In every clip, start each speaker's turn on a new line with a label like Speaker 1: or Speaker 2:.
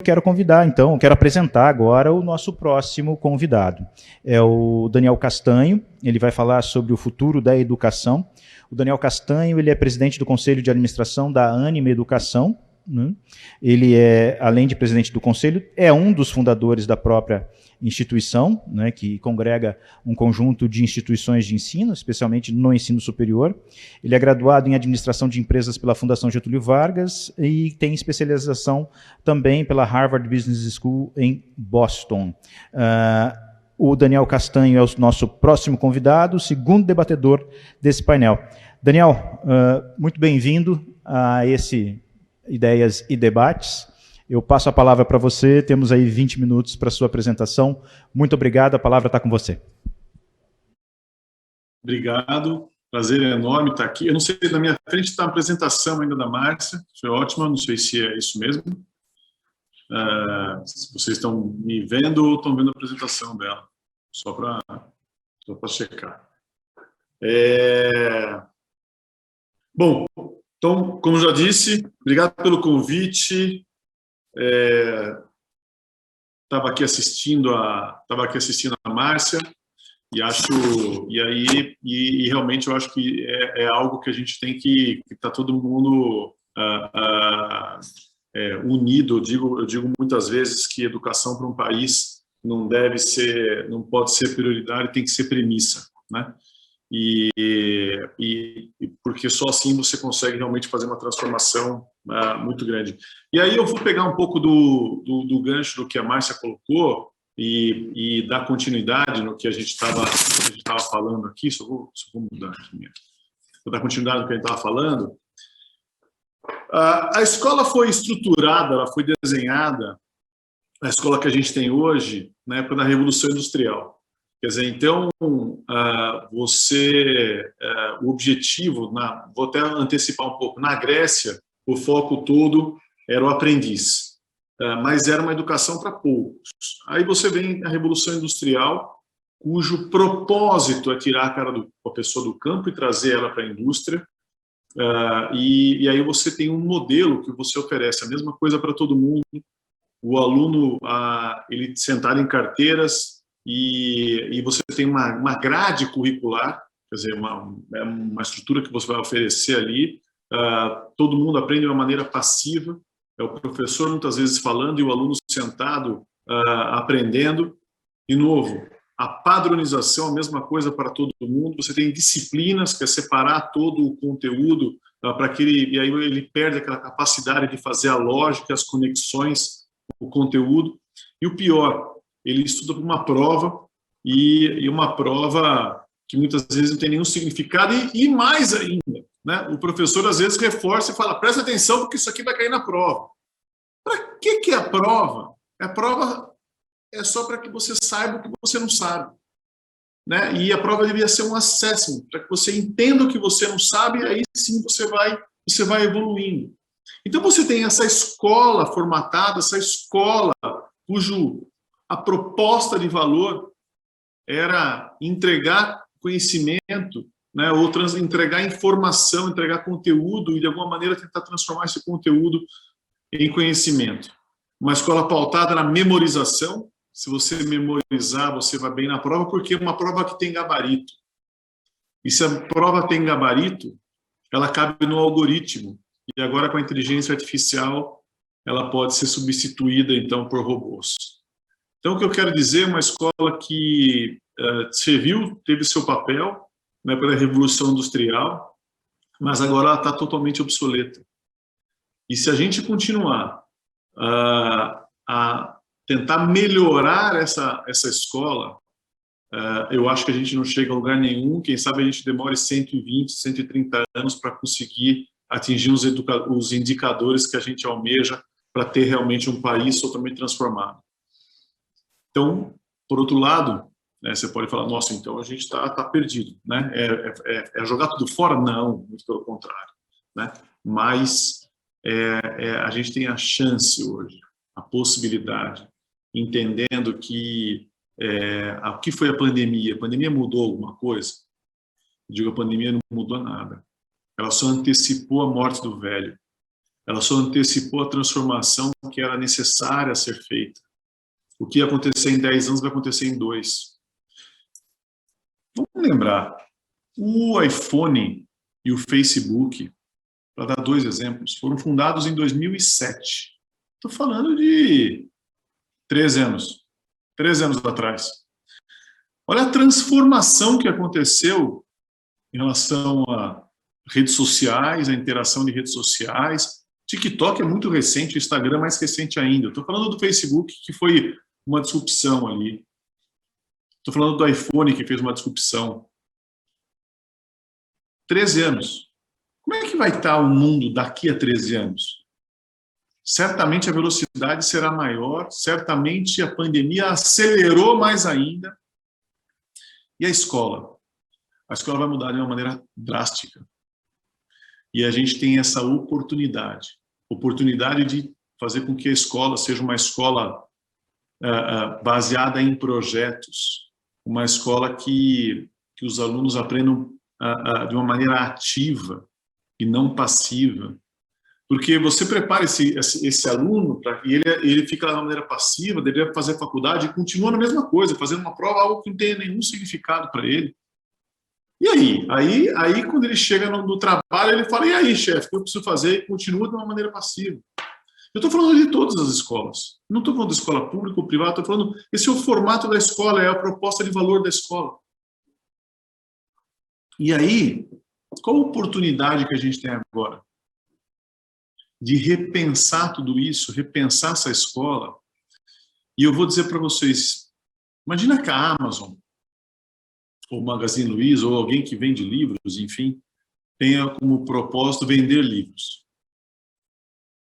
Speaker 1: Quero convidar, então, quero apresentar agora o nosso próximo convidado. É o Daniel Castanho, ele vai falar sobre o futuro da educação. O Daniel Castanho, ele é presidente do Conselho de Administração da Anima Educação, né? Ele é, além de presidente do conselho, é um dos fundadores da própria instituição, né, que congrega um conjunto de instituições de ensino, especialmente no ensino superior. Ele é graduado em administração de empresas pela Fundação Getúlio Vargas e tem especialização também pela Harvard Business School em Boston. O Daniel Castanho é o nosso próximo convidado, o segundo debatedor desse painel. Daniel, muito bem-vindo a esse Ideias e Debates. Eu passo a palavra para você, temos aí 20 minutos para a sua apresentação. Muito obrigado, a palavra está com você.
Speaker 2: Obrigado, prazer enorme estar aqui. Eu não sei, na minha frente está a apresentação ainda da Márcia, foi ótima, não sei se é isso mesmo. Se vocês estão me vendo ou estão vendo a apresentação dela, só para checar. Bom, então, como já disse, obrigado pelo convite. Estava aqui assistindo a Márcia e realmente eu acho que é algo que a gente tem que estar todo mundo unido. Eu digo muitas vezes que educação para um país não pode ser prioridade, tem que ser premissa, né? E porque só assim você consegue realmente fazer uma transformação muito grande. E aí eu vou pegar um pouco do gancho do que a Márcia colocou e dar continuidade no que a gente estava falando aqui. Só vou mudar aqui mesmo. Vou dar continuidade no que a gente estava falando. A escola foi estruturada, ela foi desenhada, a escola que a gente tem hoje, na época da Revolução Industrial. Quer dizer, então, o objetivo, vou até antecipar um pouco, na Grécia, o foco todo era o aprendiz, mas era uma educação para poucos. Aí você vem a Revolução Industrial, cujo propósito é tirar a pessoa do campo e trazer ela para a indústria, e aí você tem um modelo que você oferece, a mesma coisa para todo mundo, o aluno, ele sentado em carteiras, e você tem uma grade curricular, quer dizer, uma estrutura que você vai oferecer ali, todo mundo aprende de uma maneira passiva, é o professor muitas vezes falando e o aluno sentado aprendendo. De novo, a padronização, a mesma coisa para todo mundo, você tem disciplinas, que é separar todo o conteúdo, e aí ele perde aquela capacidade de fazer a lógica, as conexões, o conteúdo, e o pior, ele estuda para uma prova, e uma prova que muitas vezes não tem nenhum significado, e mais ainda, né? O professor às vezes reforça e fala, presta atenção porque isso aqui vai cair na prova. Para que é a prova? A prova é só para que você saiba o que você não sabe, né? E a prova devia ser um assessment, para que você entenda o que você não sabe, e aí sim você vai evoluindo. Então você tem essa escola formatada, essa escola a proposta de valor era entregar conhecimento, né, ou entregar informação, entregar conteúdo e de alguma maneira tentar transformar esse conteúdo em conhecimento. Uma escola pautada na memorização. Se você memorizar, você vai bem na prova, porque é uma prova que tem gabarito. E se a prova tem gabarito, ela cabe no algoritmo. E agora, com a inteligência artificial, ela pode ser substituída, então, por robôs. Então, o que eu quero dizer é uma escola que serviu, teve seu papel, né, pela Revolução Industrial, mas agora ela está totalmente obsoleta. E se a gente continuar a tentar melhorar essa escola, eu acho que a gente não chega a lugar nenhum. Quem sabe a gente demore 120, 130 anos para conseguir atingir os indicadores que a gente almeja para ter realmente um país totalmente transformado. Então, por outro lado, né, você pode falar, nossa, então a gente está perdido, né? É jogar tudo fora? Não, muito pelo contrário, né? Mas a gente tem a chance hoje, a possibilidade, entendendo que o que foi a pandemia? A pandemia mudou alguma coisa? Eu digo, a pandemia não mudou nada. Ela só antecipou a morte do velho. Ela só antecipou a transformação que era necessária a ser feita. O que ia acontecer em 10 anos vai acontecer em 2. Vamos lembrar, o iPhone e o Facebook, para dar 2 exemplos, foram fundados em 2007. Estou falando de 13 anos. 13 anos atrás. Olha a transformação que aconteceu em relação a redes sociais, a interação de redes sociais. TikTok é muito recente, o Instagram é mais recente ainda. Estou falando do Facebook, que foi uma disrupção ali. Estou falando do iPhone, que fez uma disrupção. 13 anos. Como é que vai estar o mundo daqui a 13 anos? Certamente a velocidade será maior, certamente a pandemia acelerou mais ainda. E a escola? A escola vai mudar de uma maneira drástica. E a gente tem essa oportunidade de fazer com que a escola seja uma escola baseada em projetos, uma escola que os alunos aprendam de uma maneira ativa e não passiva. Porque você prepara esse aluno e ele fica lá de uma maneira passiva, deveria fazer faculdade e continua na mesma coisa, fazendo uma prova, algo que não tem nenhum significado para ele. E aí quando ele chega no trabalho, ele fala, e aí, chefe, o que eu preciso fazer? E continua de uma maneira passiva. Eu estou falando de todas as escolas. Não estou falando de escola pública ou privada, estou falando, esse é o formato da escola, é a proposta de valor da escola. E aí, qual a oportunidade que a gente tem agora? De repensar tudo isso, repensar essa escola. E eu vou dizer para vocês, imagina que a Amazon, ou o Magazine Luiza, ou alguém que vende livros, enfim, tenha como propósito vender livros.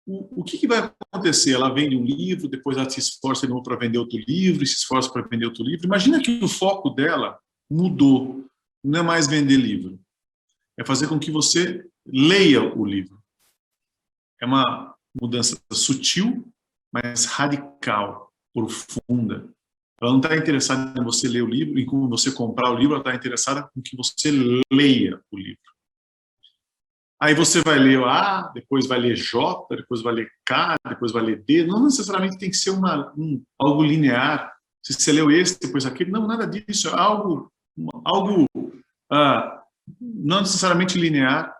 Speaker 2: O que vai acontecer? Ela vende um livro, depois ela se esforça de novo para vender outro livro, e se esforça para vender outro livro. Imagina que o foco dela mudou. Não é mais vender livro. É fazer com que você leia o livro. É uma mudança sutil, mas radical, profunda. Ela não está interessada em você ler o livro, em como você comprar o livro, ela está interessada em que você leia o livro. Aí você vai ler A, depois vai ler J, depois vai ler K, depois vai ler D. Não necessariamente tem que ser algo linear. Se você leu esse, depois aquele. Não, nada disso. É algo não necessariamente linear.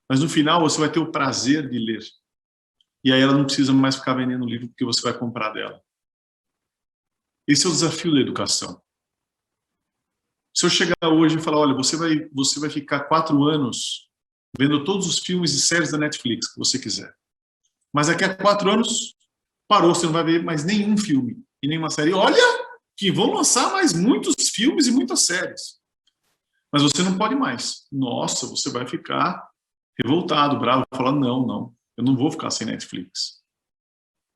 Speaker 2: Mas no final você vai ter o prazer de ler. E aí ela não precisa mais ficar vendendo o livro porque você vai comprar dela. Esse é o desafio da educação. Se eu chegar hoje e falar, olha, você vai ficar 4 anos vendo todos os filmes e séries da Netflix que você quiser. Mas daqui a 4 anos, parou, você não vai ver mais nenhum filme e nenhuma série. Olha que vão lançar mais muitos filmes e muitas séries. Mas você não pode mais. Nossa, você vai ficar revoltado, bravo, falar, não, eu não vou ficar sem Netflix.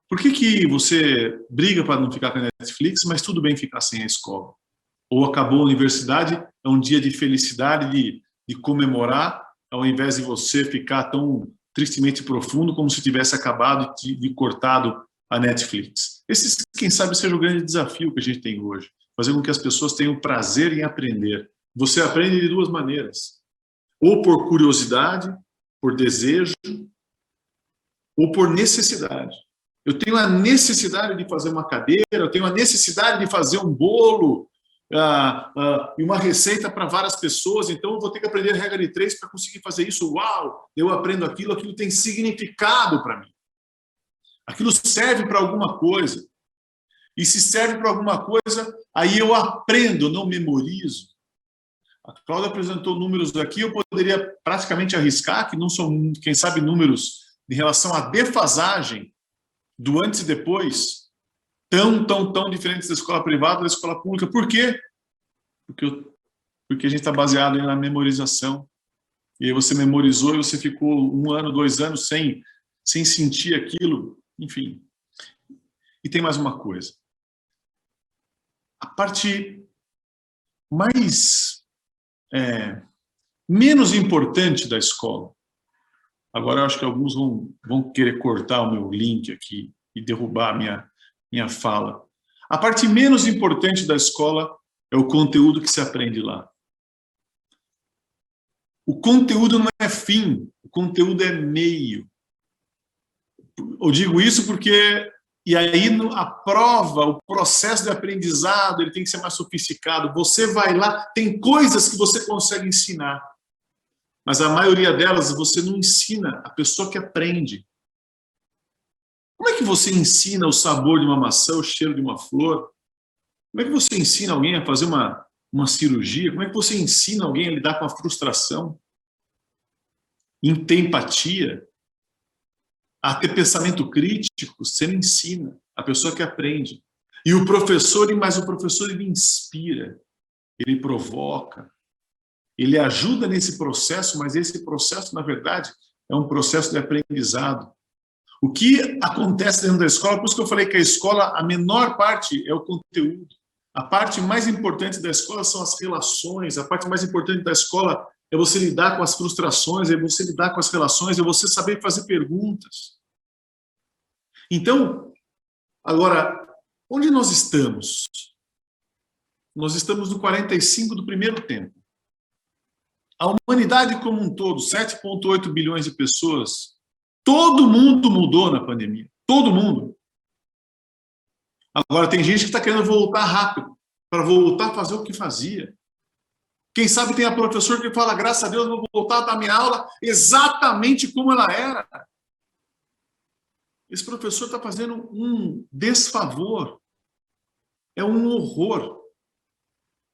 Speaker 2: Por que você briga para não ficar com a Netflix, mas tudo bem ficar sem a escola? Ou acabou a universidade, é um dia de felicidade, de comemorar, ao invés de você ficar tão tristemente profundo como se tivesse acabado de cortado a Netflix. Esse, quem sabe, seja o grande desafio que a gente tem hoje. Fazer com que as pessoas tenham prazer em aprender. Você aprende de 2 maneiras. Ou por curiosidade, por desejo, ou por necessidade. Eu tenho a necessidade de fazer uma cadeira, eu tenho a necessidade de fazer um bolo e uma receita para várias pessoas, então eu vou ter que aprender a regra de 3 para conseguir fazer isso. Uau! Eu aprendo aquilo tem significado para mim. Aquilo serve para alguma coisa. E se serve para alguma coisa, aí eu aprendo, não memorizo. A Cláudia apresentou números aqui, eu poderia praticamente arriscar que não são, quem sabe, números em relação à defasagem do antes e depois, tão diferentes da escola privada e da escola pública. Por quê? Porque a gente está baseado na memorização. E aí você memorizou e você ficou 1 ano, 2 anos sem sentir aquilo, enfim. E tem mais uma coisa. A parte mais menos importante da escola. Agora eu acho que alguns vão querer cortar o meu link aqui e derrubar a minha fala. A parte menos importante da escola é o conteúdo que se aprende lá. O conteúdo não é fim, o conteúdo é meio. Eu digo isso porque... E aí a prova, o processo de aprendizado, ele tem que ser mais sofisticado. Você vai lá, tem coisas que você consegue ensinar, mas a maioria delas você não ensina a pessoa que aprende. Como é que você ensina o sabor de uma maçã, o cheiro de uma flor? Como é que você ensina alguém a fazer uma cirurgia? Como é que você ensina alguém a lidar com a frustração? Em ter empatia? A ter pensamento crítico? Você não ensina. A pessoa que aprende. E o professor, ele inspira, ele provoca, ele ajuda nesse processo, mas esse processo, na verdade, é um processo de aprendizado. O que acontece dentro da escola, por isso que eu falei que a escola, a menor parte é o conteúdo. A parte mais importante da escola são as relações, a parte mais importante da escola é você lidar com as frustrações, é você lidar com as relações, é você saber fazer perguntas. Então, agora, onde nós estamos? Nós estamos no 45 do primeiro tempo. A humanidade como um todo, 7,8 bilhões de pessoas, todo mundo mudou na pandemia. Todo mundo. Agora, tem gente que está querendo voltar rápido, para voltar a fazer o que fazia. Quem sabe tem a professora que fala, graças a Deus, eu vou voltar a dar minha aula exatamente como ela era. Esse professor está fazendo um desfavor. É um horror.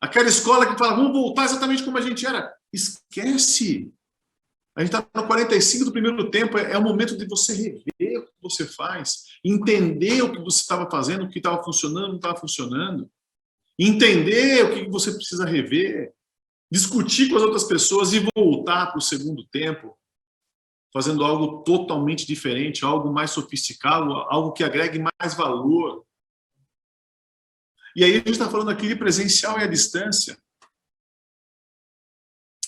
Speaker 2: Aquela escola que fala, vamos voltar exatamente como a gente era. Esquece. A gente está no 45 do primeiro tempo, é o momento de você rever o que você faz, entender o que você estava fazendo, o que estava funcionando, não estava funcionando, entender o que você precisa rever, discutir com as outras pessoas e voltar para o segundo tempo, fazendo algo totalmente diferente, algo mais sofisticado, algo que agregue mais valor. E aí a gente está falando aqui de presencial e à distância.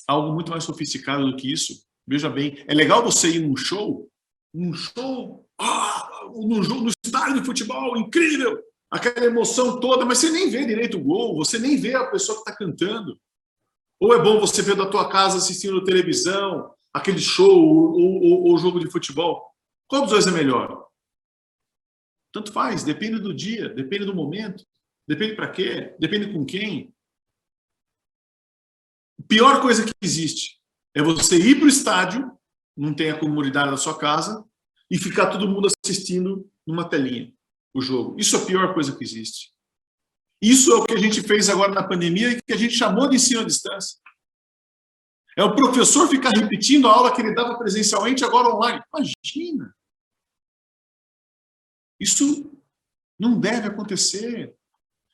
Speaker 2: Algo muito mais sofisticado do que isso. Veja bem, é legal você ir num show, no estádio de futebol, incrível, aquela emoção toda, mas você nem vê direito o gol, você nem vê a pessoa que está cantando. Ou é bom você ver da tua casa assistindo televisão, aquele show ou jogo de futebol. Qual dos dois é melhor? Tanto faz, depende do dia, depende do momento, depende para quê, depende com quem. A pior coisa que existe é você ir para o estádio, não tem a comunidade da sua casa, e ficar todo mundo assistindo numa telinha o jogo. Isso é a pior coisa que existe. Isso é o que a gente fez agora na pandemia e que a gente chamou de ensino à distância. É o professor ficar repetindo a aula que ele dava presencialmente, agora online. Imagina! Isso não deve acontecer.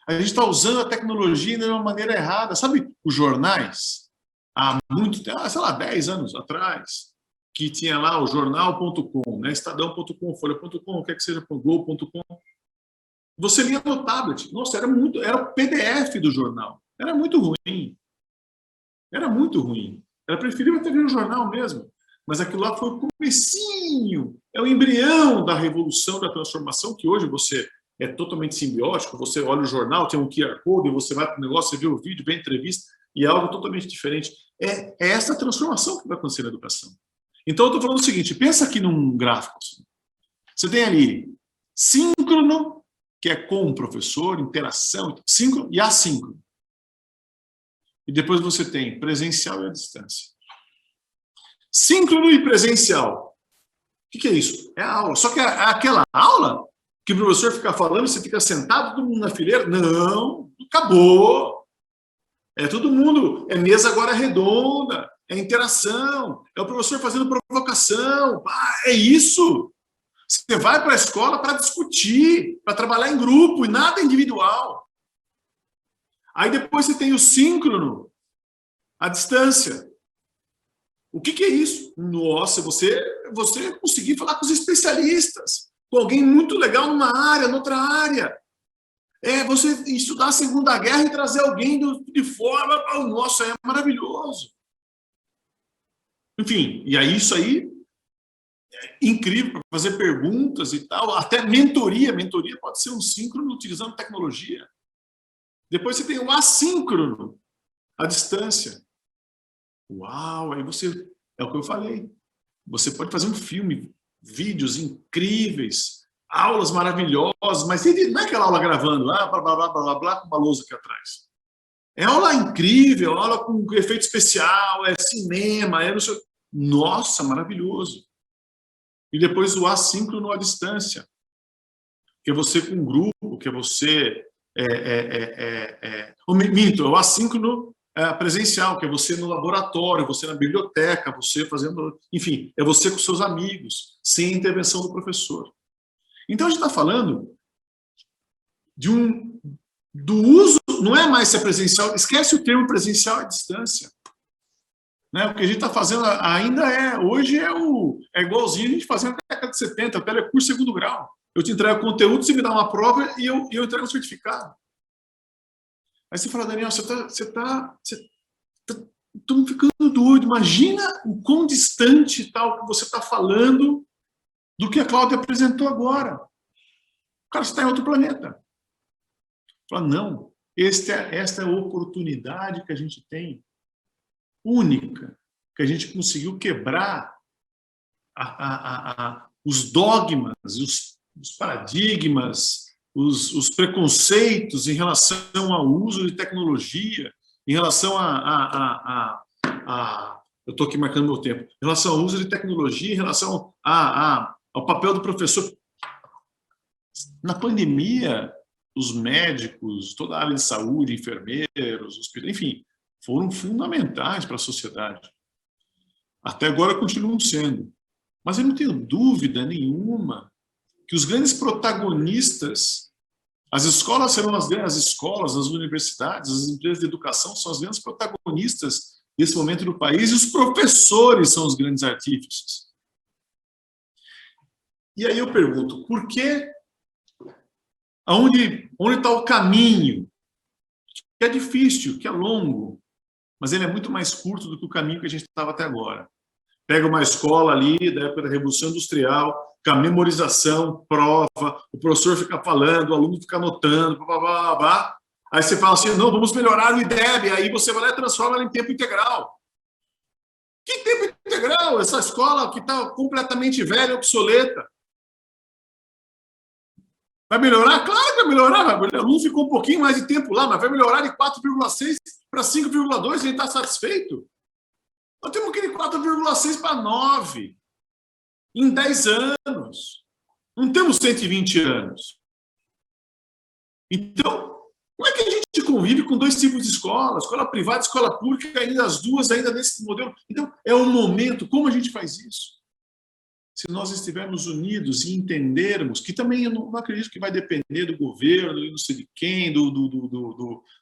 Speaker 2: A gente está usando a tecnologia de uma maneira errada. Sabe os jornais? Há muito tempo, sei lá, 10 anos atrás, que tinha lá o jornal.com, né? Estadão.com, Folha.com, o que seja, Globo.com. Você lia no tablet. Nossa, era o PDF do jornal. Era muito ruim. Era muito ruim. Era preferível até ver o jornal mesmo. Mas aquilo lá foi o comecinho. É o embrião da revolução, da transformação, que hoje você é totalmente simbiótico. Você olha o jornal, tem um QR Code, você vai para o negócio, você vê o vídeo, vê a entrevista, e é algo totalmente diferente. É essa transformação que vai acontecer na educação. Então, eu estou falando o seguinte, pensa aqui num gráfico. Assim. Você tem ali síncrono, que é com o professor, interação, síncrono e assíncrono. E depois você tem presencial e à distância. Síncrono e presencial. O que é isso? É a aula. Só que é aquela aula que o professor fica falando, você fica sentado, todo mundo na fileira. Não, acabou. É todo mundo. É mesa agora redonda. É interação. É o professor fazendo provocação. É isso. Você vai para a escola para discutir, para trabalhar em grupo e nada individual. Aí depois você tem o síncrono, a distância. O que é isso? Nossa, você conseguir falar com os especialistas, com alguém muito legal numa área, noutra área. É você estudar a Segunda Guerra e trazer alguém de fora. Nossa, é maravilhoso. Enfim, e aí isso aí é incrível para fazer perguntas e tal. Até mentoria. Mentoria pode ser um síncrono utilizando tecnologia. Depois você tem o assíncrono, a distância. Uau, aí você... É o que eu falei. Você pode fazer um filme vídeos incríveis, aulas maravilhosas, mas não é aquela aula gravando, blá, blá, blá, blá, blá, blá, com uma lousa aqui atrás. É aula incrível, aula com efeito especial, é cinema, é... Nossa, maravilhoso. E depois o assíncrono à distância, que é você com um grupo, que é você... Minto, é o assíncrono presencial, que é você no laboratório, você na biblioteca, você fazendo... Enfim, é você com seus amigos, sem intervenção do professor. Então, a gente está falando do uso, não é mais ser presencial, esquece o termo presencial à distância. Né? O que a gente está fazendo ainda hoje é igualzinho a gente fazia na década de 70, telecurso segundo grau. Eu te entrego conteúdo, você me dá uma prova e eu entrego um certificado. Aí você fala, Daniel, você está me ficando doido. Imagina o quão distante está o que você está falando do que a Cláudia apresentou agora. O cara está em outro planeta. Fala, não, esta é a oportunidade que a gente tem, única, que a gente conseguiu quebrar os dogmas, os paradigmas, os preconceitos em relação ao uso de tecnologia, em relação eu estou aqui marcando meu tempo, em relação ao uso de tecnologia, em relação ao papel do professor. Na pandemia, os médicos, toda a área de saúde, enfermeiros, enfim, foram fundamentais para a sociedade. Até agora continuam sendo. Mas eu não tenho dúvida nenhuma que os grandes protagonistas, as escolas serão as escolas, as universidades, as empresas de educação são as grandes protagonistas nesse momento do país, e os professores são os grandes artífices. E aí eu pergunto, por que onde está o caminho? Que é difícil, que é longo, mas ele é muito mais curto do que o caminho que a gente estava até agora. Pega uma escola ali da época da Revolução Industrial, com a memorização, prova, o professor fica falando, o aluno fica anotando, blá, blá, blá, blá. Aí você fala assim, não, vamos melhorar o IDEB, aí você vai lá e transforma ela em tempo integral. Que tempo integral? Essa escola que está completamente velha, obsoleta. Vai melhorar? Claro que vai melhorar. O aluno ficou um pouquinho mais de tempo lá, mas vai melhorar de 4,6 para 5,2, ele está satisfeito. Nós temos que ir de 4,6 para 9 em 10 anos. Não temos 120 anos. Então, como é que a gente convive com dois tipos de escola privada e escola pública, ainda as duas, ainda nesse modelo? Então, é um momento, como a gente faz isso? Se nós estivermos unidos e entendermos, que também eu não acredito que vai depender do governo, não sei de quem, do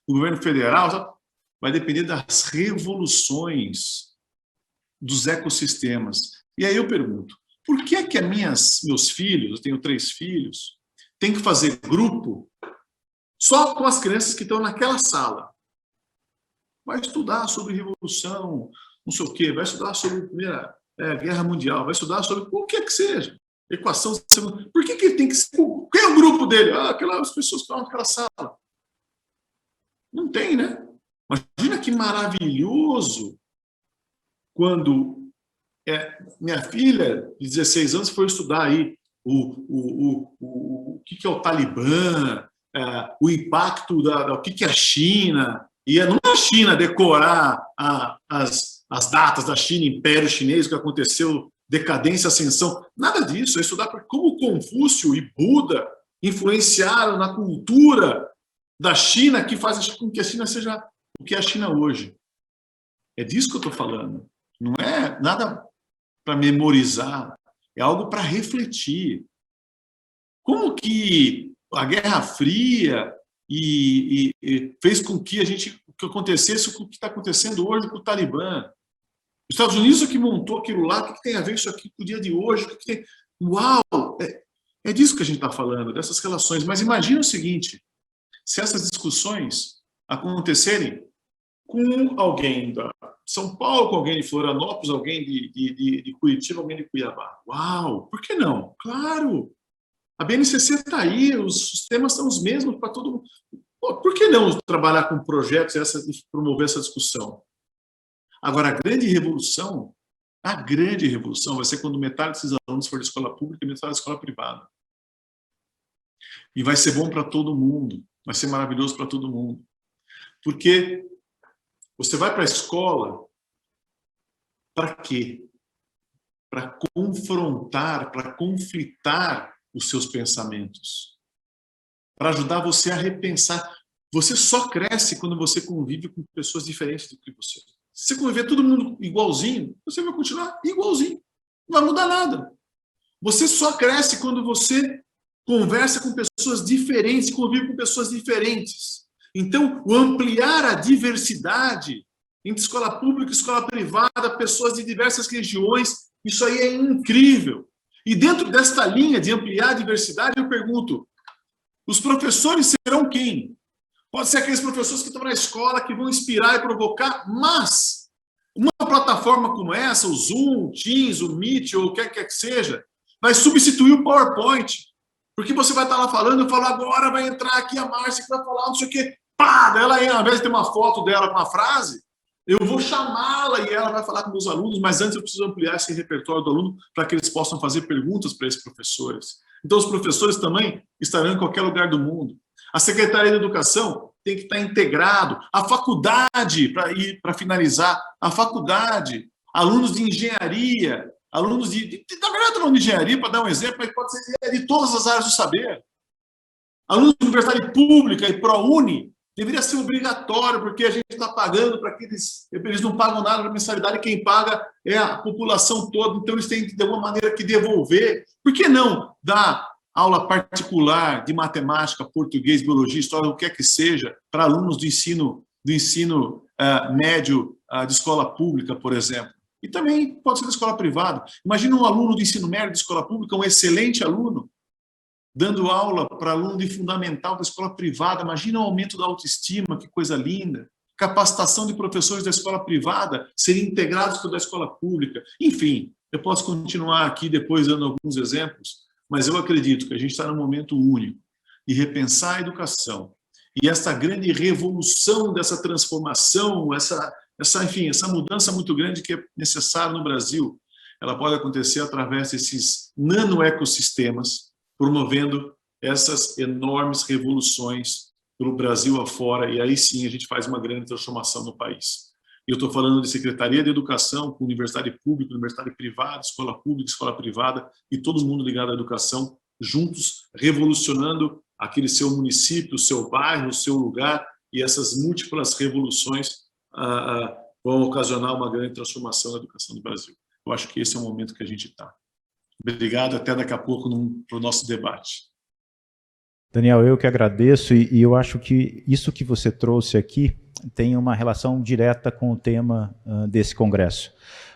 Speaker 2: governo federal, sabe? Vai depender das revoluções dos ecossistemas. E aí eu pergunto, por que meus filhos, eu tenho 3 filhos, tem que fazer grupo só com as crianças que estão naquela sala? Vai estudar sobre revolução, não sei o quê, vai estudar sobre a Primeira Guerra Mundial, vai estudar sobre o que seja, equação. Por que ele tem que ser? Quem é o grupo dele? Aquelas pessoas que estão naquela sala. Não tem, né? Imagina que maravilhoso quando minha filha, de 16 anos, foi estudar aí o que é o Talibã, o impacto o que é a China, e não é a China decorar as datas da China, Império Chinês, o que aconteceu, decadência, ascensão, nada disso, é estudar como Confúcio e Buda influenciaram na cultura da China, que faz com que a China seja o que é a China hoje. É disso que eu estou falando. Não é nada para memorizar, é algo para refletir. Como que a Guerra Fria fez com que que acontecesse o que está acontecendo hoje com o Talibã? Os Estados Unidos é que montou aquilo lá, o que tem a ver isso aqui com o dia de hoje? O que tem... Uau! É disso que a gente está falando, dessas relações. Mas imagina o seguinte, se essas discussões acontecerem com alguém da São Paulo, com alguém de Florianópolis, alguém de Curitiba, alguém de Cuiabá. Uau! Por que não? Claro! A BNCC está aí, os temas são os mesmos para todo mundo. Por que não trabalhar com projetos e promover essa discussão? Agora, a grande revolução A grande revolução vai ser quando metade desses alunos for de escola pública e metade de escola privada. E vai ser bom para todo mundo, vai ser maravilhoso para todo mundo. Porque você vai para a escola para quê? Para confrontar, para conflitar os seus pensamentos. Para ajudar você a repensar. Você só cresce quando você convive com pessoas diferentes do que você. Se você conviver todo mundo igualzinho, você vai continuar igualzinho. Não vai mudar nada. Você só cresce quando você conversa com pessoas diferentes, convive com pessoas diferentes. Então, o ampliar a diversidade entre escola pública e escola privada, pessoas de diversas regiões, isso aí é incrível. E dentro desta linha de ampliar a diversidade, eu pergunto, os professores serão quem? Pode ser aqueles professores que estão na escola, que vão inspirar e provocar, mas uma plataforma como essa, o Zoom, o Teams, o Meet, ou o que quer que seja, vai substituir o PowerPoint. Porque você vai estar lá falando, eu falo, agora vai entrar aqui a Márcia que vai falar não sei o quê. Pá! Ela aí, ao invés de ter uma foto dela com uma frase, eu vou chamá-la e ela vai falar com meus alunos, mas antes eu preciso ampliar esse repertório do aluno para que eles possam fazer perguntas para esses professores. Então, os professores também estarão em qualquer lugar do mundo. A Secretaria de Educação tem que estar integrado. A faculdade, para finalizar, a faculdade, alunos de engenharia, alunos na verdade, aluno de engenharia, para dar um exemplo, mas pode ser de todas as áreas do saber. Alunos de universidade pública e ProUni, deveria ser obrigatório, porque a gente está pagando para que eles não pagam nada na mensalidade, e quem paga é a população toda, então eles têm, de alguma maneira, que devolver. Por que não dar aula particular de matemática, português, biologia, história, o que quer que seja, para alunos do ensino médio de escola pública, por exemplo? E também pode ser da escola privada. Imagina um aluno do ensino médio de escola pública, um excelente aluno, dando aula para aluno de fundamental da escola privada. Imagina o aumento da autoestima, que coisa linda. Capacitação de professores da escola privada serem integrados com a da escola pública. Enfim, eu posso continuar aqui depois dando alguns exemplos, mas eu acredito que a gente está num momento único de repensar a educação. E essa grande revolução dessa transformação, essa mudança muito grande que é necessária no Brasil, ela pode acontecer através desses nano-ecossistemas, promovendo essas enormes revoluções pelo Brasil afora, e aí sim a gente faz uma grande transformação no país. Eu estou falando de Secretaria de Educação, com universidade pública, universidade privada, escola pública, escola privada, e todo mundo ligado à educação, juntos, revolucionando aquele seu município, o seu bairro, o seu lugar, e essas múltiplas revoluções vão ocasionar uma grande transformação na educação do Brasil. Eu acho que esse é o momento que a gente está. Obrigado, até daqui a pouco para o nosso debate.
Speaker 1: Daniel, eu que agradeço e eu acho que isso que você trouxe aqui tem uma relação direta com o tema desse congresso.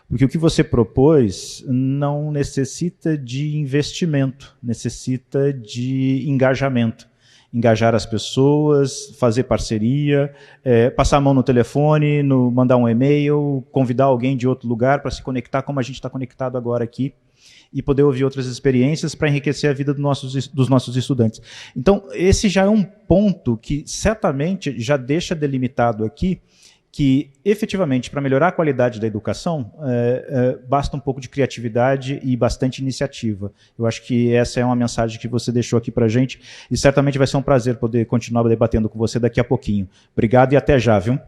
Speaker 1: Porque o que você propôs não necessita de investimento, necessita de engajamento. Engajar as pessoas, fazer parceria, passar a mão no telefone, mandar um e-mail, convidar alguém de outro lugar para se conectar como a gente está conectado agora aqui e poder ouvir outras experiências para enriquecer a vida dos nossos estudantes. Então, esse já é um ponto que certamente já deixa delimitado aqui que, efetivamente, para melhorar a qualidade da educação, basta um pouco de criatividade e bastante iniciativa. Eu acho que essa é uma mensagem que você deixou aqui para a gente e certamente vai ser um prazer poder continuar debatendo com você daqui a pouquinho. Obrigado e até já, viu?